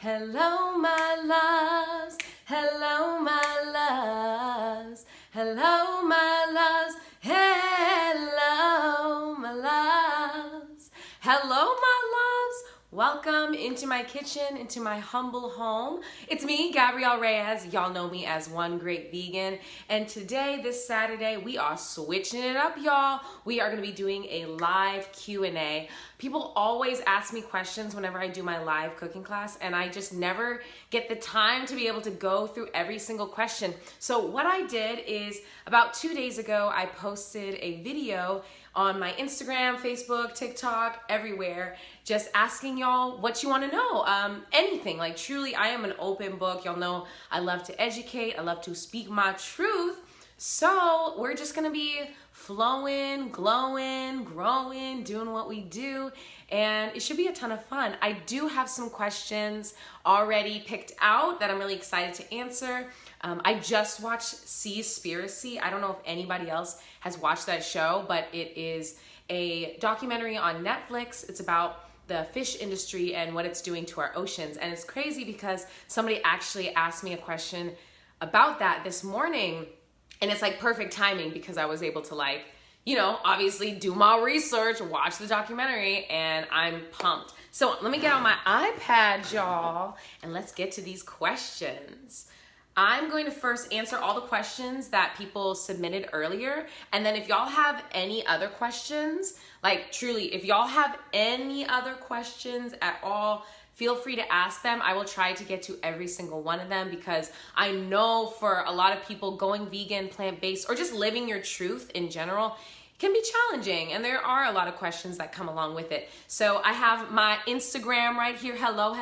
Hello, my loves. Hello, my loves. Hello, my loves. Hello, my loves. Hello, my loves. Welcome into my kitchen, into my humble home. It's me, Gabrielle Reyes. Y'all know me as One Great Vegan. And today, this Saturday, we are switching it up, y'all. We are going to be doing a live Q&A. People always ask me questions whenever I do my live cooking class, and I just never get the time to be able to go through every single question. So what I did is, about 2 days ago, I posted a video on my Instagram, Facebook, TikTok, everywhere, just asking y'all what you want to know. Anything, like truly, I am an open book. Y'all know I love to educate. I love to speak my truth. So we're just going to be flowing, glowing, growing, doing what we do, and it should be a ton of fun. I do have some questions already picked out that I'm really excited to answer. I just watched Seaspiracy. I don't know if anybody else has watched that show, but it is a documentary on Netflix. It's about the fish industry and what it's doing to our oceans. And it's crazy because somebody actually asked me a question about that this morning. And it's like perfect timing because I was able to obviously do my research, watch the documentary, and I'm pumped. So let me get on my iPad, y'all, and let's get to these questions. I'm going to first answer all the questions that people submitted earlier. And then if y'all have any other questions, like truly, if y'all have any other questions at all, feel free to ask them. I will try to get to every single one of them because I know for a lot of people going vegan, plant-based, or just living your truth in general can be challenging, and there are a lot of questions that come along with it. So I have my Instagram right here. Hello,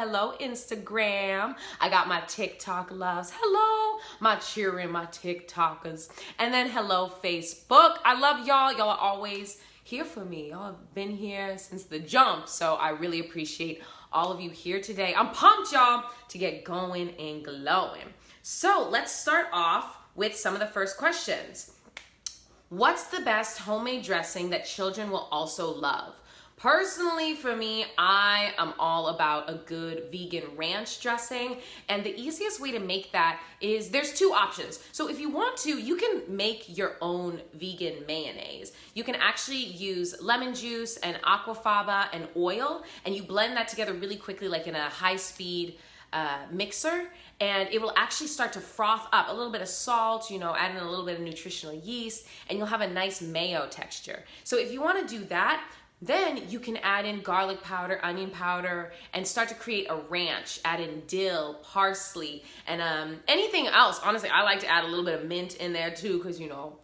Instagram. I got my TikTok loves. Hello, my cheering, my TikTokers. And then hello, Facebook. I love y'all. Y'all are always here for me. Y'all have been here since the jump, so I really appreciate all of you here today. I'm pumped, y'all, to get going and glowing. So let's start off with some of the first questions. What's the best homemade dressing that children will also love? Personally, for me, I am all about a good vegan ranch dressing, and the easiest way to make that is there's two options. So if you want to, you can make your own vegan mayonnaise. You can actually use lemon juice and aquafaba and oil, and you blend that together really quickly, like in a high-speed mixer, and it will actually start to froth up. A little bit of salt, add in a little bit of nutritional yeast, and you'll have a nice mayo texture. So if you want to do that, then you can add in garlic powder, onion powder, and start to create a ranch. Add in dill, parsley, and anything else. Honestly, I like to add a little bit of mint in there too because,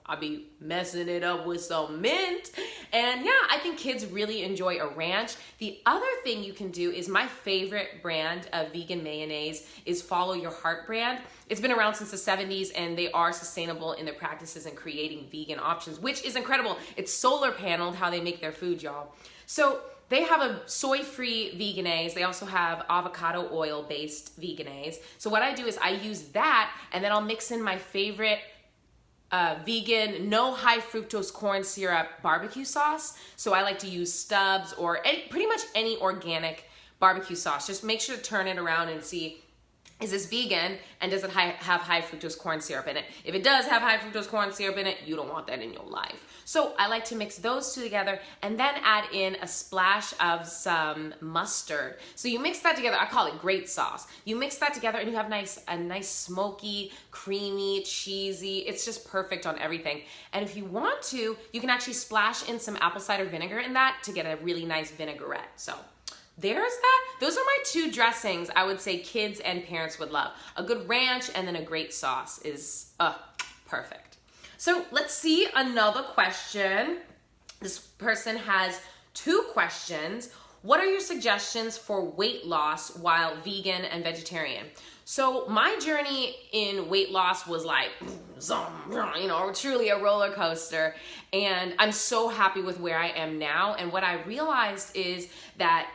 I'll be messing it up with some mint. And yeah, I think kids really enjoy a ranch. The other thing you can do is my favorite brand of vegan mayonnaise is Follow Your Heart brand. It's been around since the 70s, and they are sustainable in their practices and creating vegan options, which is incredible. It's solar paneled how they make their food, y'all. So they have a soy-free veganaise. They also have avocado oil-based veganaise. So what I do is I use that, and then I'll mix in my favorite vegan, no high fructose corn syrup barbecue sauce. So I like to use Stubbs or pretty much any organic barbecue sauce. Just make sure to turn it around and see, is this vegan, and does it have high fructose corn syrup in it? If it does have high fructose corn syrup in it, you don't want that in your life. So I like to mix those two together and then add in a splash of some mustard. So you mix that together. I call it great sauce. You mix that together and you have a nice smoky, creamy, cheesy. It's just perfect on everything. And if you want to, you can actually splash in some apple cider vinegar in that to get a really nice vinaigrette. So there's that. Those are my two dressings I would say kids and parents would love. A good ranch and then a great sauce is perfect. So let's see another question. This person has two questions. What are your suggestions for weight loss while vegan and vegetarian? So my journey in weight loss was like, truly a roller coaster. And I'm so happy with where I am now. And what I realized is that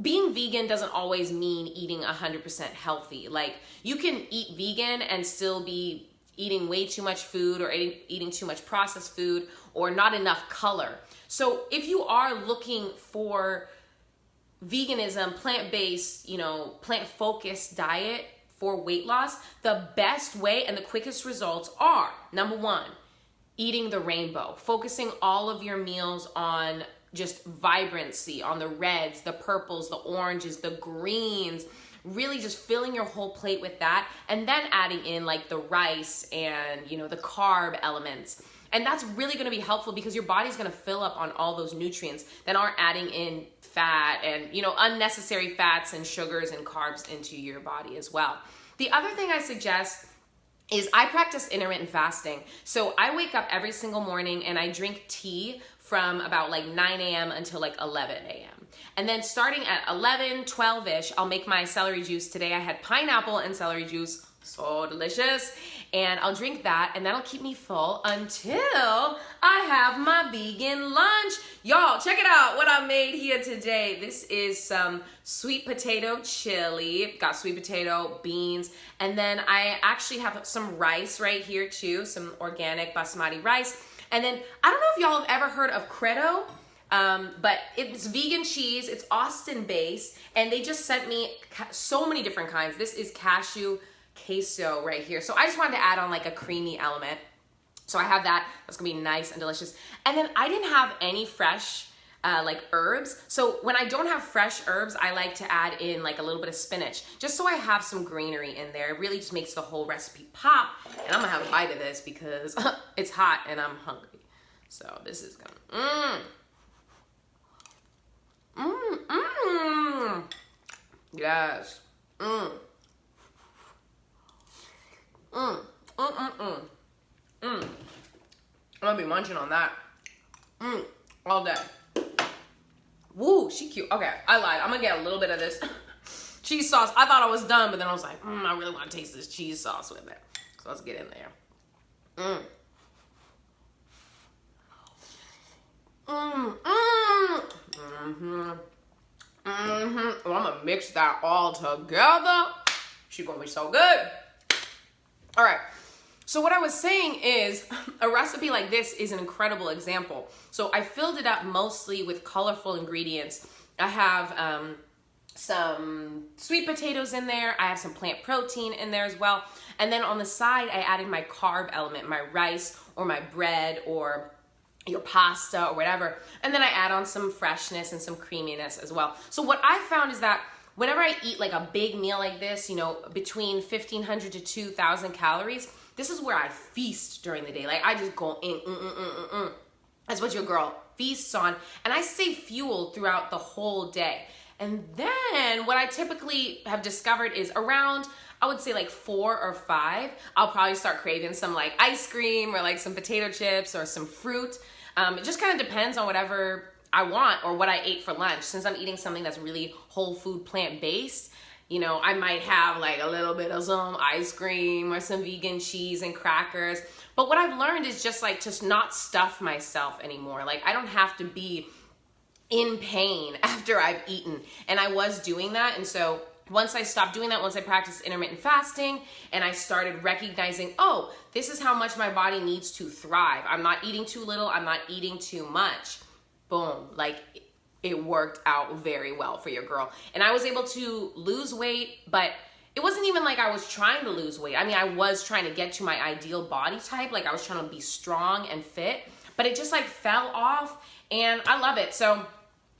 being vegan doesn't always mean eating 100% healthy. Like, you can eat vegan and still be eating way too much food or eating too much processed food or not enough color. So if you are looking for veganism, plant-based, plant-focused diet for weight loss, the best way and the quickest results are, number one, eating the rainbow, focusing all of your meals on just vibrancy, on the reds, the purples, the oranges, the greens, really just filling your whole plate with that, and then adding in like the rice and, the carb elements. And that's really going to be helpful because your body's going to fill up on all those nutrients that aren't adding in fat and, unnecessary fats and sugars and carbs into your body as well. The other thing I suggest is I practice intermittent fasting. So I wake up every single morning and I drink tea from about like 9 a.m. until like 11 a.m. And then starting at 11, 12-ish, I'll make my celery juice. Today I had pineapple and celery juice. So delicious. And I'll drink that and that'll keep me full until I have my vegan lunch. Y'all, check it out what I made here today. This is some sweet potato chili. Got sweet potato, beans, and then I actually have some rice right here too, some organic basmati rice. And then, I don't know if y'all have ever heard of Credo, but it's vegan cheese. It's Austin based, and they just sent me so many different kinds. This is cashew queso right here. So I just wanted to add on like a creamy element. So I have that. That's gonna be nice and delicious. And then I didn't have any fresh like herbs. So when I don't have fresh herbs, I like to add in like a little bit of spinach, just so I have some greenery in there. It really just makes the whole recipe pop. And I'm gonna have a bite of this because it's hot and I'm hungry. So this is gonna, yes. I'm gonna be munching on that all day. Woo, she cute. Okay, I lied. I'm gonna get a little bit of this cheese sauce. I thought I was done, but then I was like, I really want to taste this cheese sauce with it. So let's get in there. Oh, I'm gonna mix that all together. She's gonna be so good. All right. So what I was saying is a recipe like this is an incredible example. So I filled it up mostly with colorful ingredients. I have some sweet potatoes in there. I have some plant protein in there as well. And then on the side, I added my carb element, my rice or my bread or your pasta or whatever. And then I add on some freshness and some creaminess as well. So what I found is that whenever I eat like a big meal like this, between 1,500 to 2,000 calories, this is where I feast during the day. Like I just go in. That's what your girl feasts on. And I stay fueled throughout the whole day. And then what I typically have discovered is around, I would say like 4 or 5, I'll probably start craving some like ice cream or like some potato chips or some fruit. It just kind of depends on whatever I want or what I ate for lunch. Since I'm eating something that's really whole food plant-based, I might have like a little bit of some ice cream or some vegan cheese and crackers. But what I've learned is just like to not stuff myself anymore. Like I don't have to be in pain after I've eaten. And I was doing that. And so once I stopped doing that, once I practiced intermittent fasting and I started recognizing, oh, this is how much my body needs to thrive. I'm not eating too little. I'm not eating too much. Boom. Like it worked out very well for your girl. And I was able to lose weight, but it wasn't even like I was trying to lose weight. I mean, I was trying to get to my ideal body type. Like I was trying to be strong and fit, but it just like fell off and I love it. So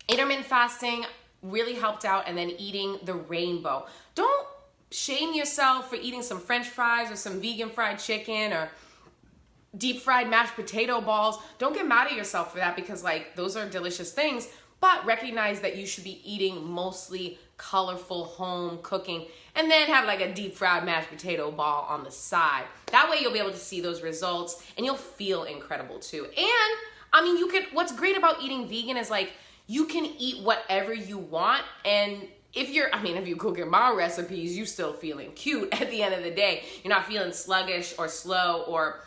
intermittent fasting really helped out, and then eating the rainbow. Don't shame yourself for eating some French fries or some vegan fried chicken or deep fried mashed potato balls. Don't get mad at yourself for that because like those are delicious things, but recognize that you should be eating mostly colorful home cooking and then have like a deep fried mashed potato ball on the side. That way you'll be able to see those results and you'll feel incredible too. And I mean, what's great about eating vegan is like you can eat whatever you want, and if you're cooking my recipes, you still feeling cute at the end of the day. You're not feeling sluggish or slow or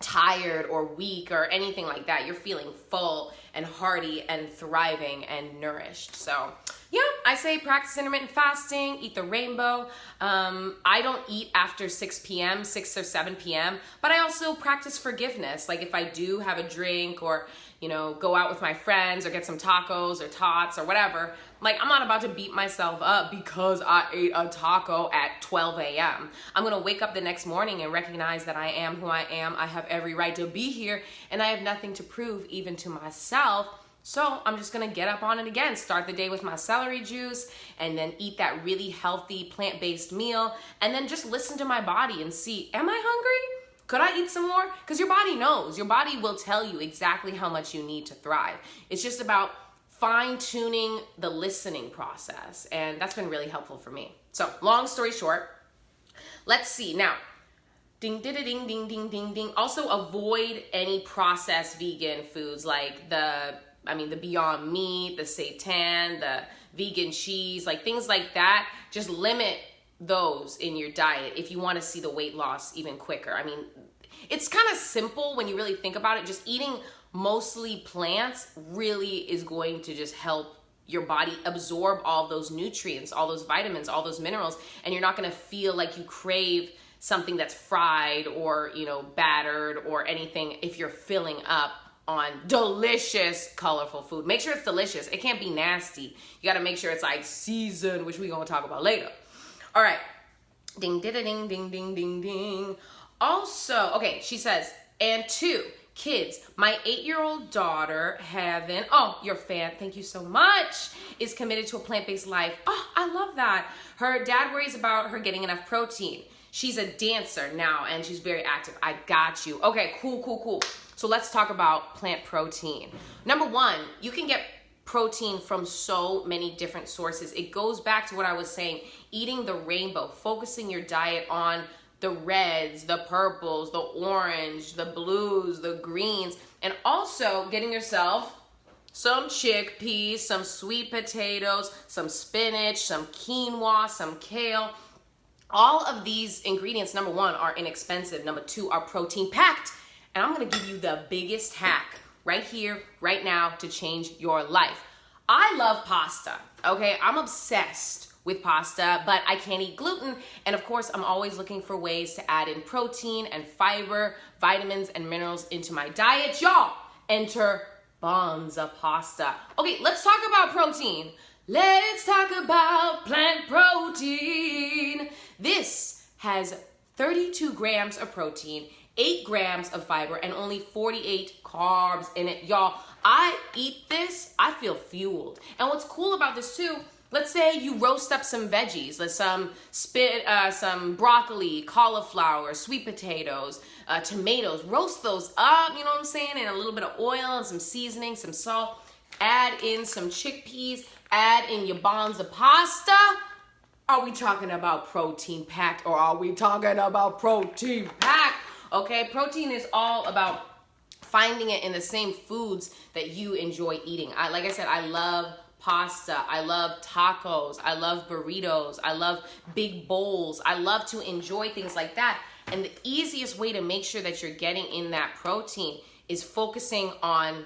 tired or weak or anything like that. You're feeling full and hearty and thriving and nourished. So yeah, I say practice intermittent fasting, eat the rainbow. I don't eat after 6 p.m., 6 or 7 p.m., but I also practice forgiveness. Like if I do have a drink or, go out with my friends or get some tacos or tots or whatever, I'm Like, I'm not about to beat myself up because I ate a taco at 12 a.m. I'm gonna wake up the next morning and recognize that I am who I am. I have every right to be here, and I have nothing to prove even to myself. So I'm just gonna get up on it again, start the day with my celery juice, and then eat that really healthy plant-based meal, and then just listen to my body and see, am I hungry? Could I eat some more? Because your body knows. Your body will tell you exactly how much you need to thrive. It's just about fine-tuning the listening process, and that's been really helpful for me. So long story short, let's see. Now, ding, ding, ding, ding, ding, ding, ding. Also avoid any processed vegan foods like the Beyond Meat, the seitan, the vegan cheese, like things like that. Just limit those in your diet if you want to see the weight loss even quicker. I mean, it's kind of simple when you really think about it. Just eating mostly plants really is going to just help your body absorb all those nutrients, all those vitamins, all those minerals, and you're not going to feel like you crave something that's fried or, battered or anything if you're filling up on delicious, colorful food. Make sure it's delicious. It can't be nasty. You got to make sure it's like seasoned, which we're going to talk about later. All right. Ding, ding, ding, ding, ding, ding, ding. Also, okay, she says, and 2, kids. My 8-year-old daughter, Heaven, oh, you're a fan, thank you so much, is committed to a plant-based life. Oh, I love that. Her dad worries about her getting enough protein. She's a dancer now, and she's very active. I got you. Okay, cool. So let's talk about plant protein. Number 1, you can get protein from so many different sources. It goes back to what I was saying, eating the rainbow, focusing your diet on the reds, the purples, the orange, the blues, the greens, and also getting yourself some chickpeas, some sweet potatoes, some spinach, some quinoa, some kale. All of these ingredients, number 1, are inexpensive. Number 2, are protein packed. And I'm gonna give you the biggest hack right here, right now, to change your life. I love pasta, okay? I'm obsessed with pasta, but I can't eat gluten. And of course, I'm always looking for ways to add in protein and fiber, vitamins and minerals into my diet. Y'all, enter Bonza pasta. Okay, let's talk about protein. Let's talk about plant protein. This has 32 grams of protein, 8 grams of fiber, and only 48 carbs in it. Y'all, I eat this, I feel fueled. And what's cool about this too, let's say you roast up some veggies, some broccoli, cauliflower, sweet potatoes, tomatoes, roast those up, you know what I'm saying, and a little bit of oil and some seasoning, some salt, add in some chickpeas, add in your bonza pasta. Are we talking about protein packed or are we talking about protein packed? Okay, protein is all about finding it in the same foods that you enjoy eating. Like I said, I love pasta, I love tacos, I love burritos, I love big bowls. I love to enjoy things like that. And the easiest way to make sure that you're getting in that protein is focusing on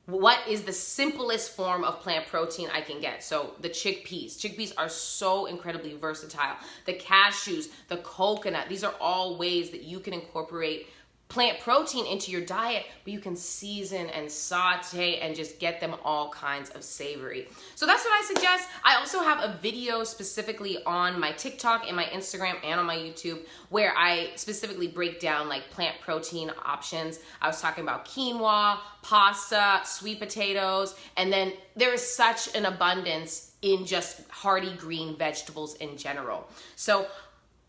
what is the simplest form of plant protein I can get. So the chickpeas. Chickpeas are so incredibly versatile. The cashews, the coconut, these are all ways that you can incorporate plant protein into your diet, but you can season and saute and just get them all kinds of savory. So that's what I suggest. I also have a video specifically on my TikTok and my Instagram and on my YouTube where I specifically break down like plant protein options. I was talking about quinoa, pasta, sweet potatoes, and then there is such an abundance in just hearty green vegetables in general. So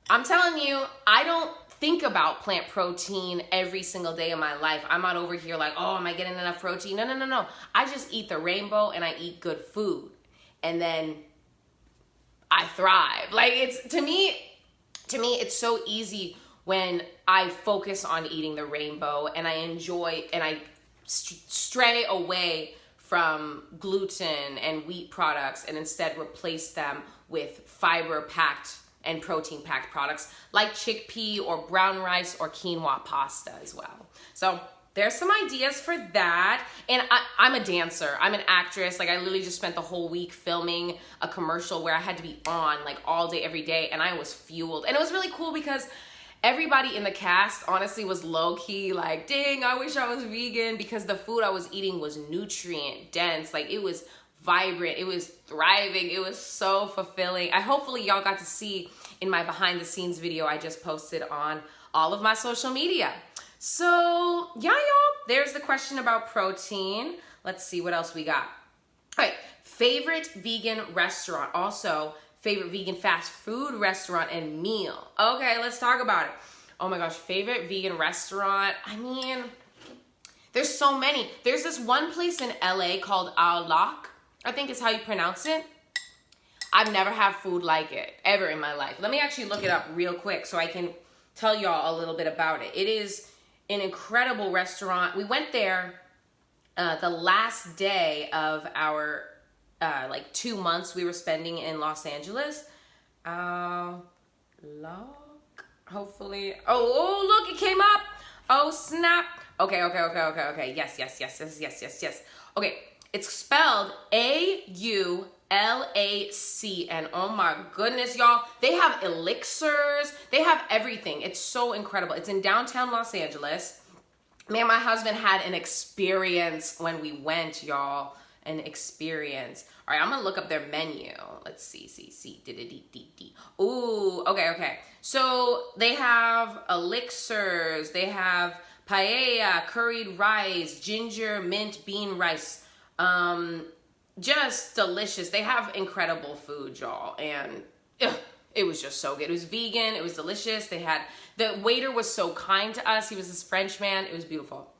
I'm telling you, I don't think about plant protein every single day of my life. I'm not over here like, oh, am I getting enough protein? No. I just eat the rainbow and I eat good food. And then I thrive. Like to me, it's so easy when I focus on eating the rainbow and I enjoy and I stray away from gluten and wheat products and instead replace them with fiber-packed and protein-packed products like chickpea or brown rice or quinoa pasta as well. So there's some ideas for that. And I'm a dancer. I'm an actress. Like I literally just spent the whole week filming a commercial where I had to be on like all day, every day, and I was fueled. And it was really cool because everybody in the cast honestly was low-key like, dang, I wish I was vegan, because the food I was eating was nutrient dense. Like it was vibrant. It was thriving. It was so fulfilling. Hopefully y'all got to see in my behind the scenes video I just posted on all of my social media. So yeah, y'all, there's the question about protein. Let's see what else we got. All right, favorite vegan restaurant. Also, favorite vegan fast food restaurant and meal. Okay, let's talk about it. Oh my gosh, favorite vegan restaurant. I mean, there's so many. There's this one place in LA called Al-Lak, I think is how you pronounce it. I've never had food like it ever in my life. Let me actually look it up real quick so I can tell y'all a little bit about it. It is an incredible restaurant. We went there the last day of our like 2 months we were spending in Los Angeles. Hopefully. Oh, look, it came up. Oh, snap. Okay. Yes. Okay, it's spelled A-U-L-A-C. And oh my goodness, y'all, they have elixirs. They have everything. It's so incredible. It's in downtown Los Angeles. Man, my husband had an experience when we went, y'all. An experience. All right, I'm gonna look up their menu. Let's see. Ooh, okay. So they have elixirs. They have paella, curried rice, ginger, mint, bean rice. Just delicious. They have incredible food, y'all, and it was just so good. It was vegan. It was delicious. The waiter was so kind to us. He was this French man. It was beautiful.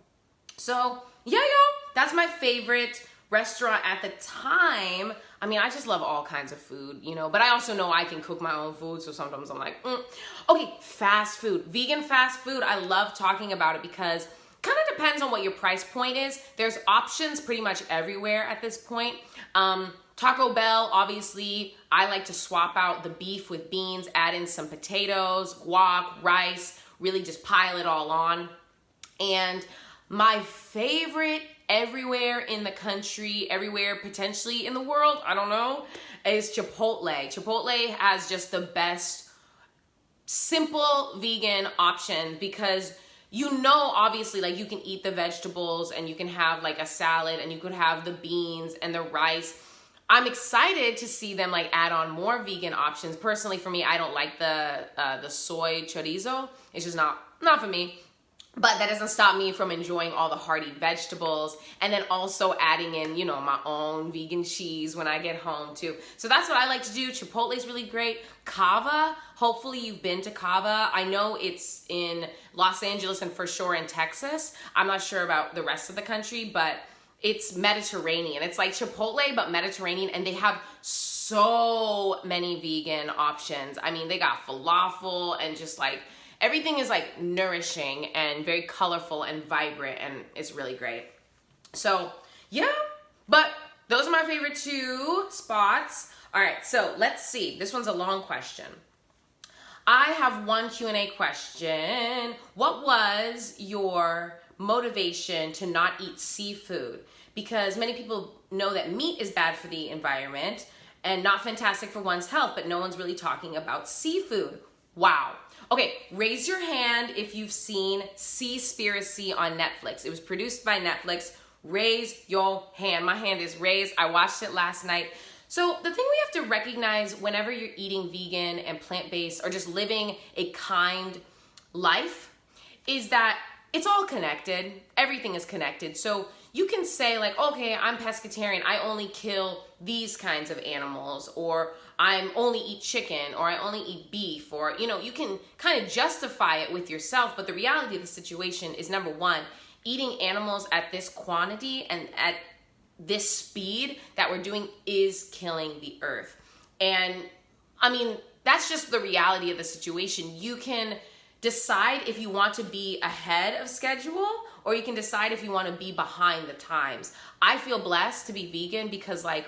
So yeah, y'all, that's my favorite restaurant at the time. I mean, I just love all kinds of food, you know, but I also know I can cook my own food, so sometimes I'm like, Okay, fast food, vegan fast food. I love talking about it because kind of depends on what your price point is. There's options pretty much everywhere at this point. Taco Bell, obviously, I like to swap out the beef with beans, add in some potatoes, guac, rice, really just pile it all on. And my favorite everywhere in the country, everywhere potentially in the world, I don't know, is Chipotle. Chipotle has just the best simple vegan option because you know, obviously, like you can eat the vegetables and you can have like a salad and you could have the beans and the rice. I'm excited to see them like add on more vegan options. Personally, for me, I don't like the soy chorizo. It's just not for me. But that doesn't stop me from enjoying all the hearty vegetables and then also adding in, you know, my own vegan cheese when I get home too. So that's what I like to do. Chipotle is really great. Cava, hopefully you've been to Cava. I know it's in Los Angeles and for sure in Texas. I'm not sure about the rest of the country, but it's Mediterranean. It's like Chipotle, but Mediterranean, and they have so many vegan options. I mean, they got falafel and just like, everything is like nourishing and very colorful and vibrant, and it's really great. So yeah, but those are my favorite 2 spots. All right, so let's see. This one's a long question. I have one Q&A question. What was your motivation to not eat seafood? Because many people know that meat is bad for the environment and not fantastic for one's health, but no one's really talking about seafood. Wow. Okay, raise your hand if you've seen Seaspiracy on Netflix. It was produced by Netflix. Raise your hand. My hand is raised. I watched it last night. So the thing we have to recognize whenever you're eating vegan and plant-based or just living a kind life is that it's all connected. Everything is connected. So you can say like, okay, I'm pescatarian. I only kill these kinds of animals, or I only eat chicken, or I only eat beef, or, you know, you can kind of justify it with yourself. But the reality of the situation is, number one, eating animals at this quantity and at this speed that we're doing is killing the earth. And I mean, that's just the reality of the situation. You can decide if you want to be ahead of schedule, or you can decide if you want to be behind the times. I feel blessed to be vegan because I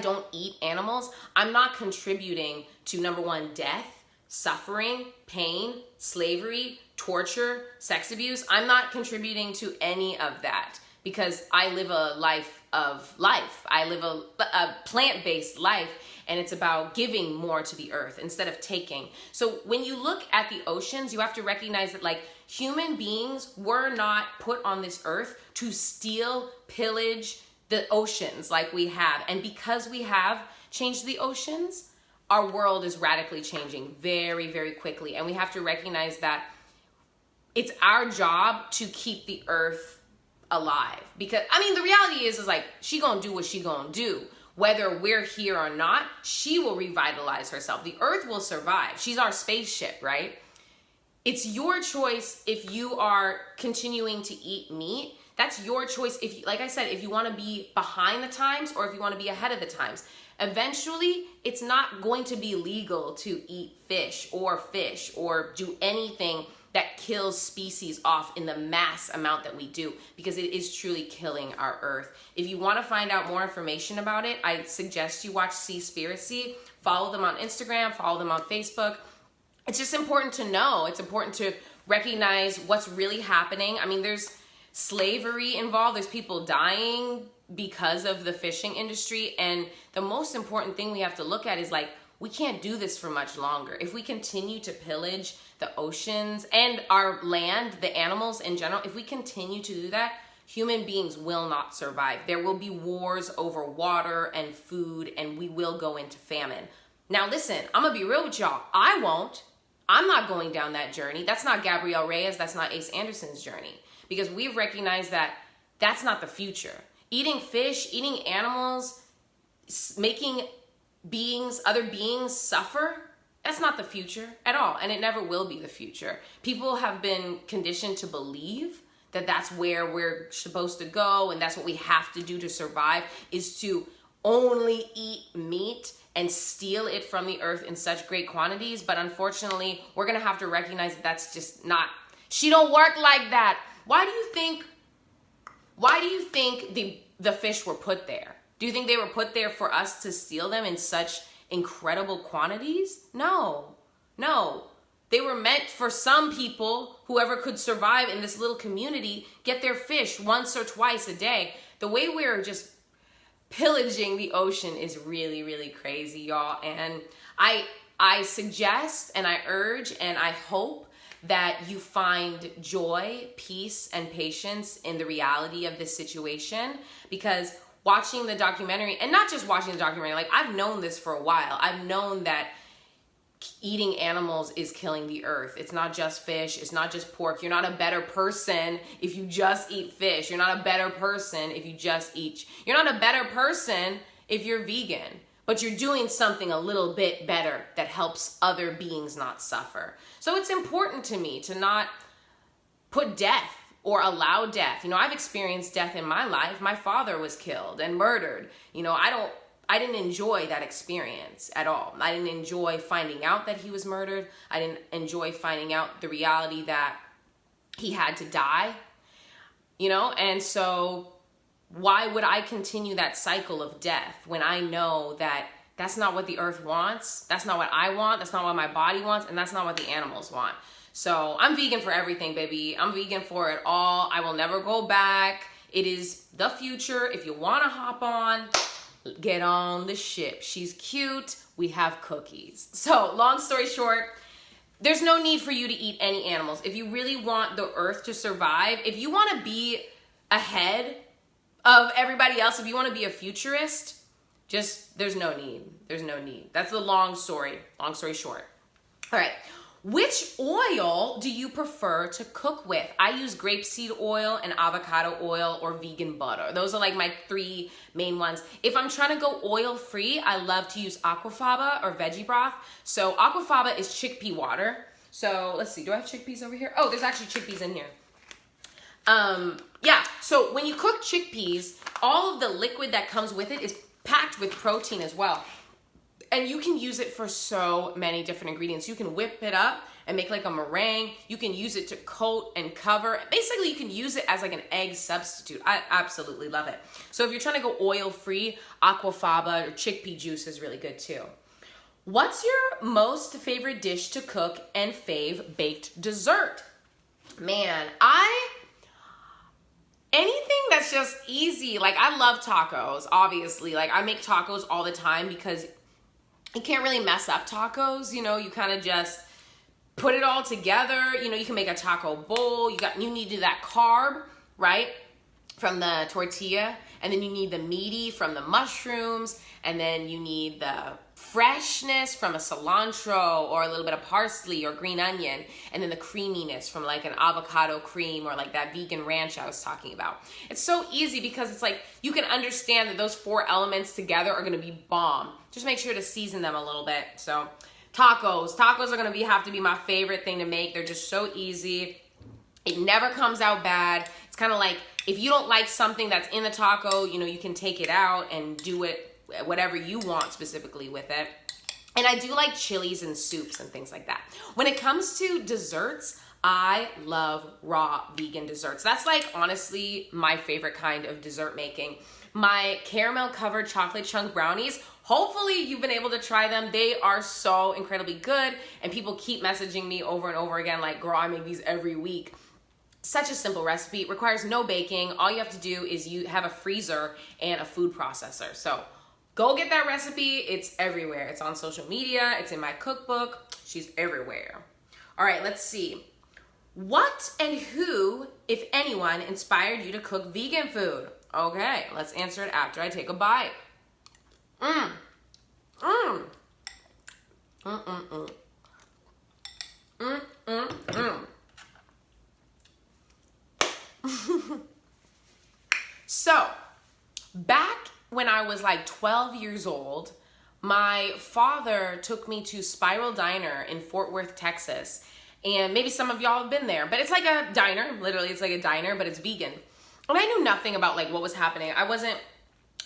don't eat animals, I'm not contributing to, number one, death, suffering, pain, slavery, torture, sex abuse. I'm not contributing to any of that because I live a life of life. I live a plant-based life, and it's about giving more to the earth instead of taking. So when you look at the oceans, you have to recognize that like human beings were not put on this earth to steal, pillage, the oceans like we have. And because we have changed the oceans, our world is radically changing very, very quickly. And we have to recognize that it's our job to keep the earth alive. Because, I mean, the reality is like, she gonna do what she gonna do. Whether we're here or not, she will revitalize herself. The earth will survive. She's our spaceship, right? It's your choice if you are continuing to eat meat. That's your choice. If, like I said, if you want to be behind the times or if you want to be ahead of the times. Eventually, it's not going to be legal to eat fish or do anything that kills species off in the mass amount that we do, because it is truly killing our earth. If you want to find out more information about it, I suggest you watch Seaspiracy. Follow them on Instagram, follow them on Facebook. It's just important to know. It's important to recognize what's really happening. I mean, there's slavery involved. There's people dying because of the fishing industry. And the most important thing we have to look at is like, we can't do this for much longer. If we continue to pillage the oceans and our land, the animals in general, if we continue to do that, human beings will not survive. There will be wars over water and food, and we will go into famine. Now listen, I'm gonna be real with y'all. I won't. I'm not going down that journey. That's not Gabrielle Reyes. That's not Ace Anderson's journey. Because we've recognized that that's not the future. Eating fish, eating animals, making other beings suffer, that's not the future at all. And it never will be the future. People have been conditioned to believe that that's where we're supposed to go and that's what we have to do to survive, is to only eat meat and steal it from the earth in such great quantities. But unfortunately, we're gonna have to recognize that that's just not, she don't work like that. Why do you think the fish were put there? Do you think they were put there for us to steal them in such incredible quantities? No. They were meant for some people, whoever could survive in this little community, get their fish once or twice a day. The way we're just pillaging the ocean is really, really crazy, y'all. And I suggest and I urge and I hope that you find joy, peace, and patience in the reality of this situation, because watching the documentary, and not just watching the documentary, like I've known this for a while. I've known that eating animals is killing the earth. It's not just fish. It's not just pork. You're not a better person if you just eat fish. You're not a better person if you just eat. You're not a better person if you're vegan, but you're doing something a little bit better that helps other beings not suffer. So it's important to me to not put death or allow death. You know, I've experienced death in my life. My father was killed and murdered. You know, I didn't enjoy that experience at all. I didn't enjoy finding out that he was murdered. I didn't enjoy finding out the reality that he had to die, you know? And so why would I continue that cycle of death when I know that that's not what the earth wants? That's not what I want. That's not what my body wants. And that's not what the animals want. So I'm vegan for everything, baby. I'm vegan for it all. I will never go back. It is the future. If you want to hop on, get on the ship. She's cute. We have cookies. So long story short, there's no need for you to eat any animals. If you really want the earth to survive, if you want to be ahead of everybody else, if you want to be a futurist, there's no need. There's no need. That's the long story short. All right. Which oil do you prefer to cook with? I use grapeseed oil and avocado oil or vegan butter. Those are like my three main ones. If I'm trying to go oil free, I love to use aquafaba or veggie broth. So aquafaba is chickpea water. So let's see, do I have chickpeas over here? Oh, there's actually chickpeas in here. Yeah, so when you cook chickpeas, all of the liquid that comes with it is packed with protein as well. And you can use it for so many different ingredients. You can whip it up and make like a meringue. You can use it to coat and cover. Basically, you can use it as like an egg substitute. I absolutely love it. So if you're trying to go oil-free, aquafaba or chickpea juice is really good too. What's your most favorite dish to cook and fave baked dessert? Man, anything that's just easy. Like I love tacos, obviously. Like I make tacos all the time because you can't really mess up tacos, you know, you kind of just put it all together. You know, you can make a taco bowl. You need to do that carb, right, from the tortilla. and then you need the meaty from the mushrooms, and then you need the freshness from a cilantro or a little bit of parsley or green onion, and then the creaminess from like an avocado cream or like that vegan ranch I was talking about. It's so easy because it's like you can understand that those 4 elements together are gonna be bomb. Just make sure to season them a little bit. So tacos are gonna have to be my favorite thing to make. They're just so easy. It never comes out bad. It's kind of like if you don't like something that's in the taco, you can take it out and do it whatever you want specifically with it. And I do like chilies and soups and things like that. When it comes to desserts, I love raw vegan desserts. That's like honestly my favorite kind of dessert making. My caramel covered chocolate chunk brownies, hopefully you've been able to try them. They are so incredibly good, and people keep messaging me over and over again like, girl, I make these every week. Such a simple recipe. It requires no baking. All you have to do is you have a freezer and a food processor. So go get that recipe. It's everywhere. It's on social media. It's in my cookbook. She's everywhere. All right, let's see. What and who, if anyone, inspired you to cook vegan food? Okay, let's answer it after I take a bite. So, back when I was like 12 years old, my father took me to Spiral Diner in Fort Worth, Texas. And maybe some of y'all have been there, but it's like a diner. Literally, it's like a diner, but it's vegan. And I knew nothing about like what was happening. I wasn't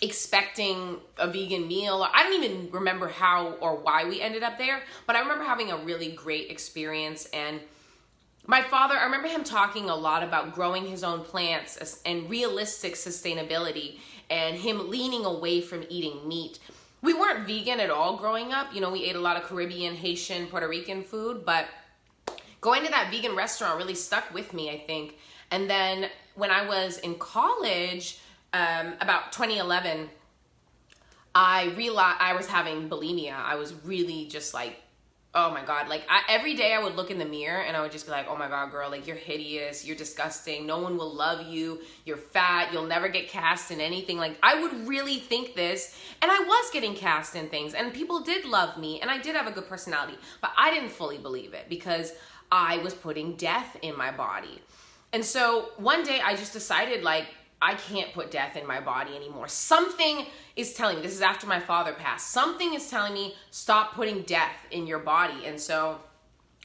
expecting a vegan meal. I don't even remember how or why we ended up there, but I remember having a really great experience. And my father, I remember him talking a lot about growing his own plants and realistic sustainability, and him leaning away from eating meat. We weren't vegan at all growing up. We ate a lot of Caribbean, Haitian, Puerto Rican food, but going to that vegan restaurant really stuck with me, I think. And then when I was in college, about 2011, I realized I was having bulimia. I was really just like, oh my God. Like every day I would look in the mirror and I would just be like, oh my God, girl, like you're hideous. You're disgusting. No one will love you. You're fat. You'll never get cast in anything. Like I would really think this. And I was getting cast in things and people did love me and I did have a good personality, but I didn't fully believe it because I was putting death in my body. And so one day I just decided like, I can't put death in my body anymore. Something is telling me, this is after my father passed, something is telling me stop putting death in your body. And so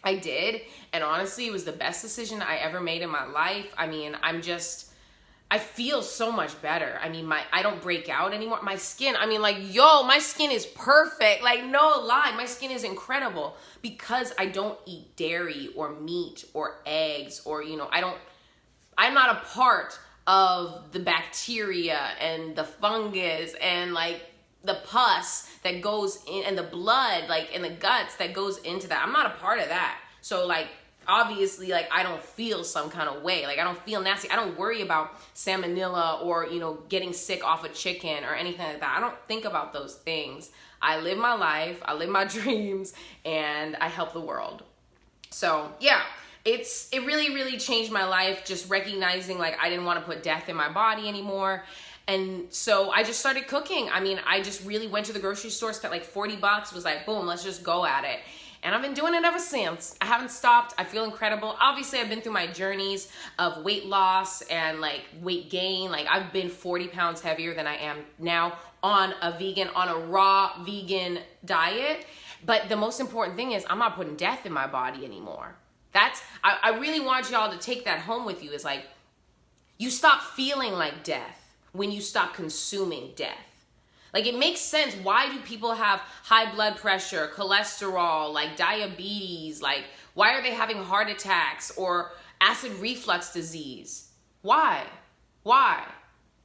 I did. And honestly, it was the best decision I ever made in my life. I mean, I feel so much better. I mean, I don't break out anymore. My skin, my skin is perfect. Like, no lie, my skin is incredible because I don't eat dairy or meat or eggs or, I'm not a part of the bacteria and the fungus and like the pus that goes in and the blood like in the guts that goes into that. I'm not a part of that. So like obviously like I don't feel some kind of way. Like I don't feel nasty. I don't worry about salmonella or getting sick off of chicken or anything like that. I don't think about those things. I live my life, I live my dreams, and I help the world. So yeah. It really, really changed my life, just recognizing like I didn't want to put death in my body anymore. And so I just started cooking. I mean, I just really went to the grocery store, spent like $40, was like, boom, let's just go at it. And I've been doing it ever since. I haven't stopped. I feel incredible. Obviously, I've been through my journeys of weight loss and like weight gain. Like I've been 40 pounds heavier than I am now on a raw vegan diet. But the most important thing is I'm not putting death in my body anymore. I really want y'all to take that home with you. Is like, you stop feeling like death when you stop consuming death. Like it makes sense. Why do people have high blood pressure, cholesterol, like diabetes? Like why are they having heart attacks or acid reflux disease? Why?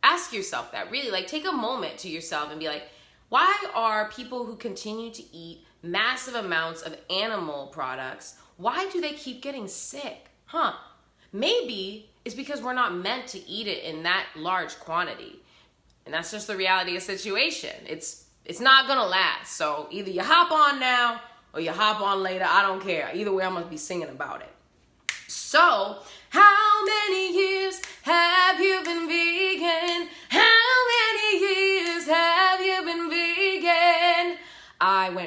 Ask yourself that. Really, like take a moment to yourself and be like, why are people who continue to eat massive amounts of animal products, why do they keep getting sick? Maybe it's because we're not meant to eat it in that large quantity. And that's just the reality of the situation. It's not gonna last. So either you hop on now or you hop on later. I don't care. Either way, I must be singing about it. So, how many years have you been vegan? How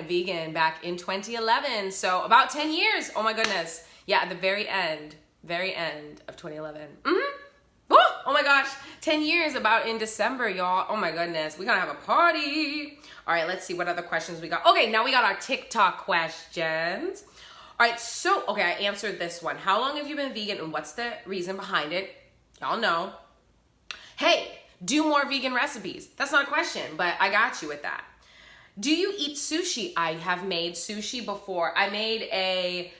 went vegan back in 2011. So about 10 years. Oh my goodness. Yeah, at the very end of 2011. Oh my gosh, 10 years about in December, y'all. Oh my goodness, we're gonna have a party. All right, let's see what other questions we got. Okay, now we got our TikTok questions. All right, so, okay, I answered this one. How long have you been vegan and what's the reason behind it? Y'all know. Hey, do more vegan recipes. That's not a question, but I got you with that. Do you eat sushi? I have made sushi before. I made a,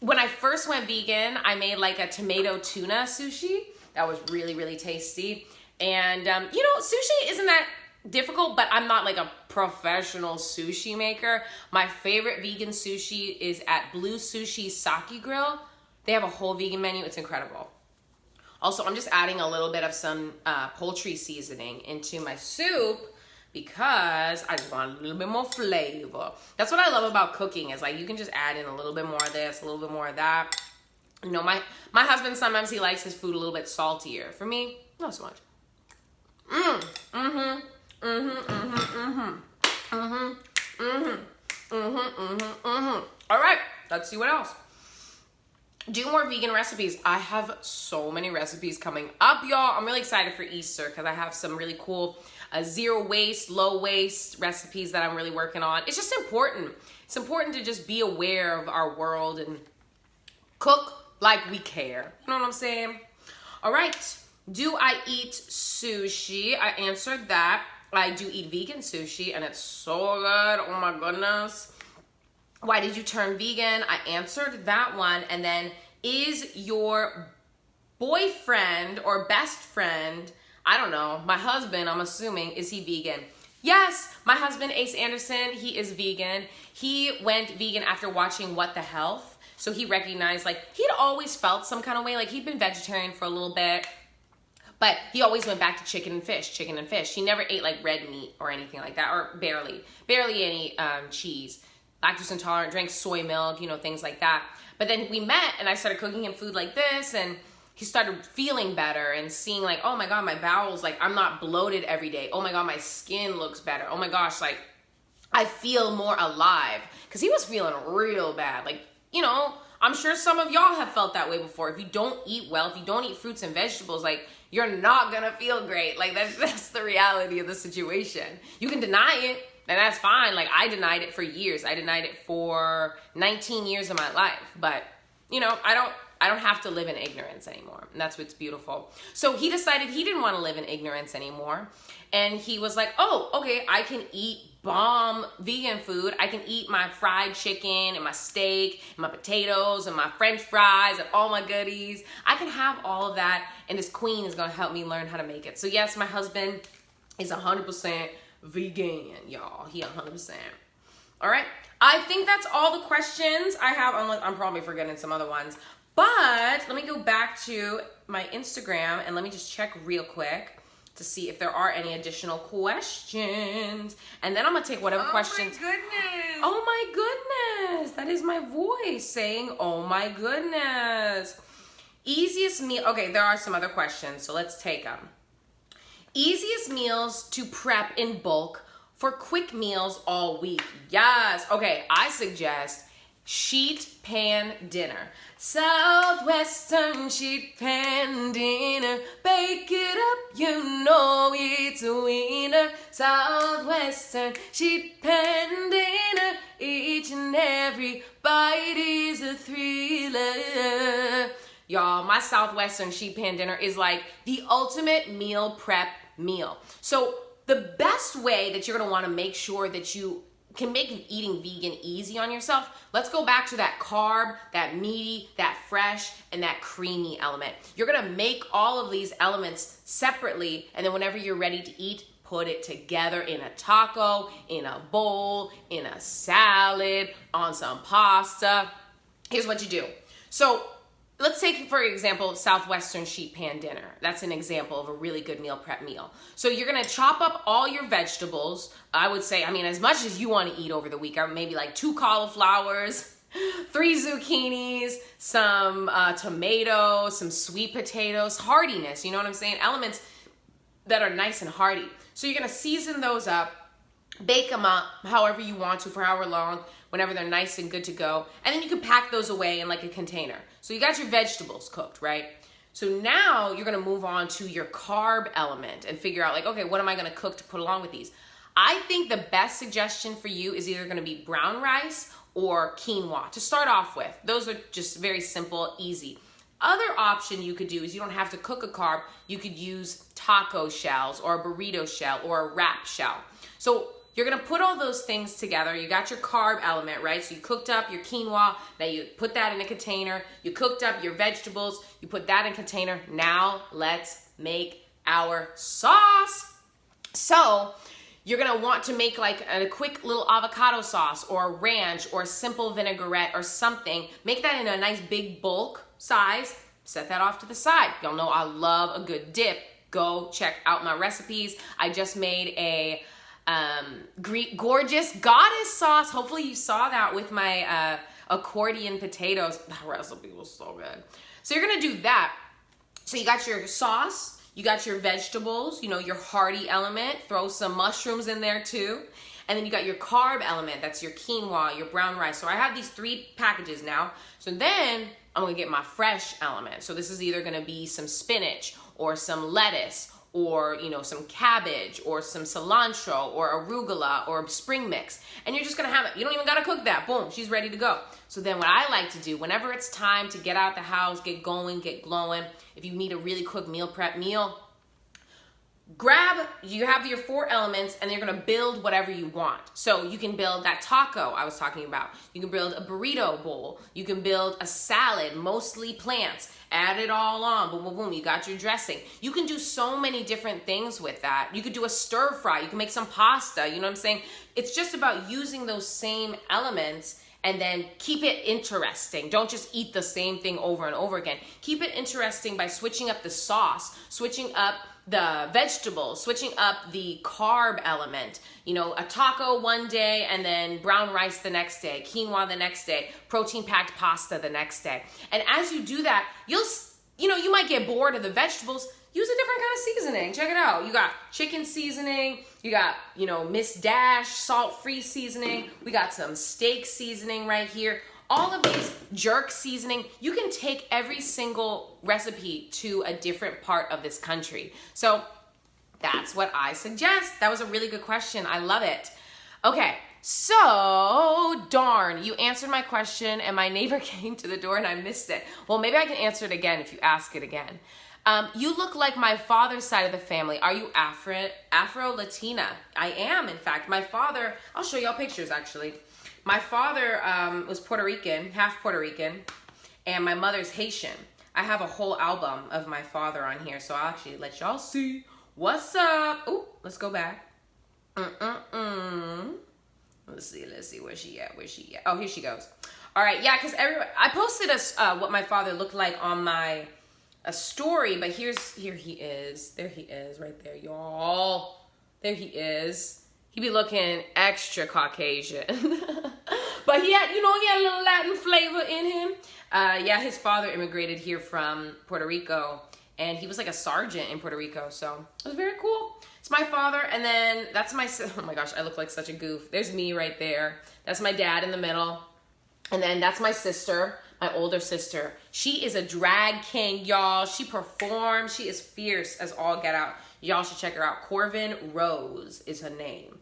when I first went vegan, I made like a tomato tuna sushi. That was really, really tasty. And, you know, sushi isn't that difficult, but I'm not like a professional sushi maker. My favorite vegan sushi is at Blue Sushi Sake Grill. They have a whole vegan menu. It's incredible. Also, I'm just adding a little bit of some poultry seasoning into my soup because I just want a little bit more flavor. That's what I love about cooking is like you can just add in a little bit more of this, a little bit more of that. You know, my husband, sometimes he likes his food a little bit saltier. For me, not so much. All right, let's see what else. Do more vegan recipes. I have so many recipes coming up, y'all. I'm really excited for Easter because I have some really cool zero waste, low waste recipes that I'm really working on. It's just important. It's important to just be aware of our world and cook like we care. You know what I'm saying? All right. Do I eat sushi? I answered that. I do eat vegan sushi and it's so good. Oh my goodness. Why did you turn vegan? I answered that one. And then, is your boyfriend or best friend, I don't know, my husband, I'm assuming, is he vegan? Yes, my husband, Ace Anderson, he is vegan. He went vegan after watching What the Health. So he recognized, like, he'd always felt some kind of way. Like, he'd been vegetarian for a little bit. But he always went back to chicken and fish. He never ate, like, red meat or anything like that. Or barely any cheese. Lactose intolerant, drank soy milk, you know, things like that. But then we met and I started cooking him food like this and he started feeling better and seeing like, oh my God, my bowels, like I'm not bloated every day. Oh my God, my skin looks better. Oh my gosh, like I feel more alive. Because he was feeling real bad. Like, you know, I'm sure some of y'all have felt that way before. If you don't eat well, if you don't eat fruits and vegetables, like you're not gonna feel great. Like that's the reality of the situation. You can deny it. And that's fine. Like I denied it for years. I denied it for 19 years of my life. But, you know, I don't have to live in ignorance anymore. And that's what's beautiful. So he decided he didn't want to live in ignorance anymore. And he was like, oh, okay, I can eat bomb vegan food. I can eat my fried chicken and my steak and my potatoes and my French fries and all my goodies. I can have all of that. And this queen is going to help me learn how to make it. So yes, my husband is 100% vegan, y'all. He 100%. All right. I think that's all the questions I have, unless I'm probably forgetting some other ones. But let me go back to my Instagram and let me just check real quick to see if there are any additional questions. And then I'm going to take whatever questions. Oh my goodness. Oh my goodness. That is my voice saying, oh my goodness. Easiest meal. Okay, there are some other questions, so let's take them. Easiest meals to prep in bulk for quick meals all week. Yes. Okay, I suggest sheet pan dinner. Southwestern sheet pan dinner. Bake it up, you know it's a winner. Southwestern sheet pan dinner. Each and every bite is a thriller. Y'all, my Southwestern sheet pan dinner is like the ultimate meal prep meal. So the best way that you're going to want to make sure that you can make eating vegan easy on yourself, let's go back to that carb, that meaty, that fresh, and that creamy element. You're going to make all of these elements separately, and then whenever you're ready to eat, put it together in a taco, in a bowl, in a salad, on some pasta. Here's what you do. So let's take, for example, Southwestern sheet pan dinner. That's an example of a really good meal prep meal. So you're going to chop up all your vegetables. I would say, I mean, as much as you want to eat over the week, maybe like 2 cauliflowers, 3 zucchinis, some tomatoes, some sweet potatoes, hardiness, you know what I'm saying? Elements that are nice and hearty. So you're going to season those up Bake them up however you want to for however long, whenever they're nice and good to go. And then you can pack those away in like a container. So you got your vegetables cooked, right? So now you're gonna move on to your carb element and figure out like, okay, what am I gonna cook to put along with these? I think the best suggestion for you is either gonna be brown rice or quinoa to start off with. Those are just very simple, easy. Other option you could do is you don't have to cook a carb. You could use taco shells or a burrito shell or a wrap shell. So you're gonna put all those things together. You got your carb element, right? So you cooked up your quinoa, now you put that in a container. You cooked up your vegetables, you put that in a container. Now let's make our sauce. So you're gonna want to make like a quick little avocado sauce or a ranch or a simple vinaigrette or something. Make that in a nice big bulk size. Set that off to the side. Y'all know I love a good dip. Go check out my recipes. I just made a gorgeous goddess sauce. Hopefully you saw that with my accordion potatoes. That recipe was so good. So you're gonna do that. So you got your sauce. You got your vegetables, you know, your hearty element. Throw some mushrooms in there too. And then you got your carb element. That's your quinoa, your brown rice. So I have these 3 packages now. So then I'm gonna get my fresh element. So this is either gonna be some spinach or some lettuce or, you know, some cabbage or some cilantro or arugula or spring mix. And you're just gonna have it. You don't even gotta cook that. Boom, she's ready to go. So then what I like to do, whenever it's time to get out the house, get going, get glowing, if you need a really quick meal prep meal, you have your 4 elements and you're gonna build whatever you want. So you can build that taco I was talking about. You can build a burrito bowl. You can build a salad, mostly plants. Add it all on, boom, boom, boom. You got your dressing. You can do so many different things with that. You could do a stir fry. You can make some pasta, you know what I'm saying? It's just about using those same elements and then keep it interesting. Don't just eat the same thing over and over again. Keep it interesting by switching up the sauce, switching up the vegetables, switching up the carb element. You know, a taco one day and then brown rice the next day, quinoa the next day, protein-packed pasta the next day. And as you do that, you might get bored of the vegetables. Use a different kind of seasoning. Check it out. You got chicken seasoning. You got, Miss Dash salt-free seasoning. We got some steak seasoning right here. All of these jerk seasoning, you can take every single recipe to a different part of this country. So that's what I suggest. That was a really good question. I love it. Okay, so darn, you answered my question and my neighbor came to the door and I missed it. Well, maybe I can answer it again if you ask it again. You look like my father's side of the family. Are you Afro Latina? I am, in fact. My father, I'll show y'all pictures actually. My father was Puerto Rican, half Puerto Rican, and my mother's Haitian. I have a whole album of my father on here, so I'll actually let y'all see. What's up? Ooh, let's go back. Let's see, where's she at? Oh, here she goes. All right, yeah, because I posted what my father looked like on my story, but here he is. There he is, right there, y'all. There he is. He be looking extra Caucasian. But he had a little Latin flavor in him. Yeah, his father immigrated here from Puerto Rico, and he was like a sergeant in Puerto Rico, so it was very cool. It's my father, and then that's oh my gosh, I look like such a goof. There's me right there. That's my dad in the middle. And then that's my sister, my older sister. She is a drag king, y'all. She performs. She is fierce as all get out. Y'all should check her out. Corvin Rose is her name.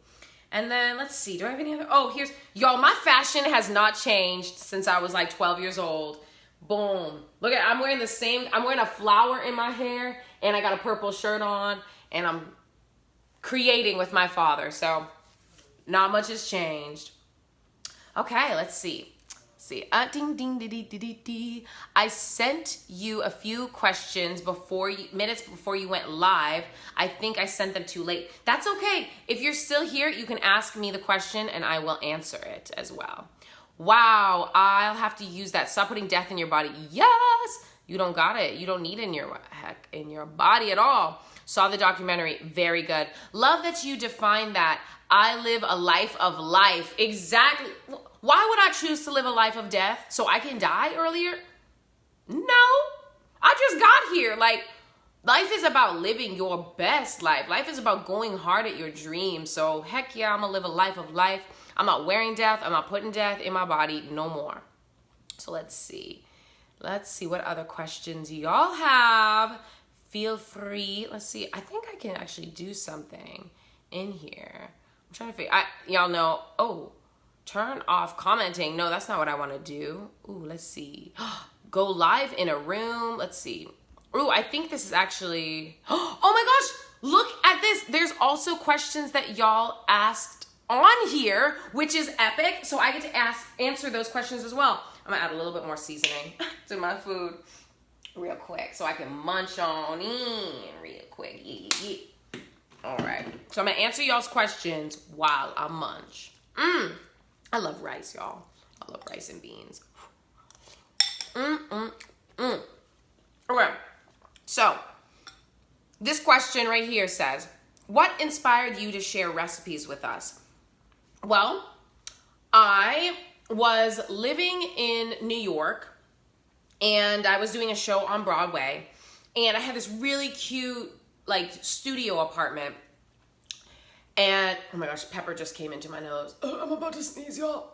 And then, let's see, do I have any other? Oh, y'all, my fashion has not changed since I was like 12 years old. Boom. Look I'm wearing I'm wearing a flower in my hair, and I got a purple shirt on, and I'm creating with my father. So, not much has changed. Okay, let's see. I sent you a few questions minutes before you went live. I think I sent them too late. That's okay. If you're still here, you can ask me the question and I will answer it as well. Wow, I'll have to use that. Stop putting death in your body. Yes, you don't got it. You don't need it in your body at all. Saw the documentary. Very good. Love that you defined that. I live a life of life. Exactly. Why would I choose to live a life of death? So I can die earlier? No. I just got here. Like, life is about living your best life. Life is about going hard at your dreams. So heck yeah, I'm gonna live a life of life. I'm not wearing death. I'm not putting death in my body no more. So let's see. Let's see what other questions y'all have. Feel free. Let's see. I think I can actually do something in here. I'm trying to figure. Y'all know. Oh, turn off commenting. No, that's not what I want to do. Ooh, let's see. Go live in a room. Let's see. Ooh, I think this is actually. Oh my gosh! Look at this. There's also questions that y'all asked on here, which is epic. So I get to answer those questions as well. I'm gonna add a little bit more seasoning to my food real quick so I can munch on in real quick. Yeah. All right. So I'm gonna answer y'all's questions while I munch. I love rice, y'all. I love rice and beans. Okay. So this question right here says, what inspired you to share recipes with us? Well, I was living in New York and I was doing a show on Broadway and I had this really cute like studio apartment and oh my gosh, pepper just came into my nose. Oh, I'm about to sneeze, y'all.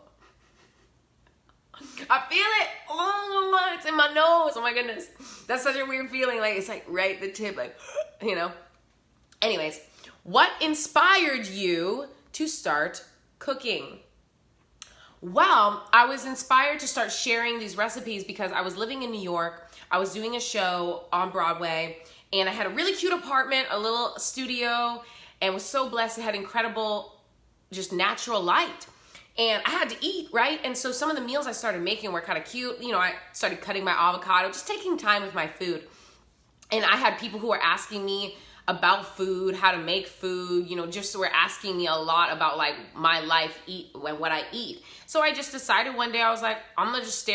I feel it. Oh, it's in my nose. Oh my goodness. That's such a weird feeling. Like it's like right at the tip, like, you know. Anyways, what inspired you to start cooking? Well, I was inspired to start sharing these recipes because I was living in New York. I was doing a show on Broadway and I had a really cute apartment, a little studio, and was so blessed. It had incredible, just natural light. And I had to eat, right? And so some of the meals I started making were kind of cute. You know, I started cutting my avocado, just taking time with my food. And I had people who were asking me about food, how to make food, you know, just were asking me a lot about like my life, and what I eat. So I just decided one day, I was like, I'm gonna just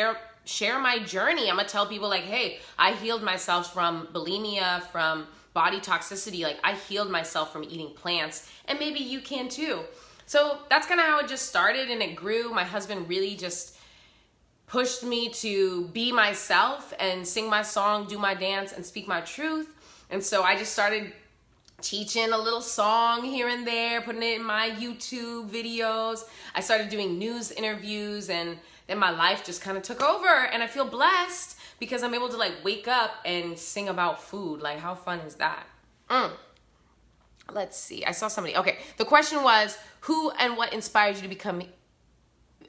share my journey. I'm gonna tell people like, hey, I healed myself from bulimia, from body toxicity. Like I healed myself from eating plants and maybe you can too. So that's kind of how it just started and it grew. My husband really just pushed me to be myself and sing my song, do my dance, and speak my truth. And so I just started teaching a little song here and there, putting it in my YouTube videos. I started doing news interviews and then my life just kind of took over and I feel blessed because I'm able to like wake up and sing about food. Like how fun is that? Let's see. I saw somebody. Okay. The question was, who and what inspired you to become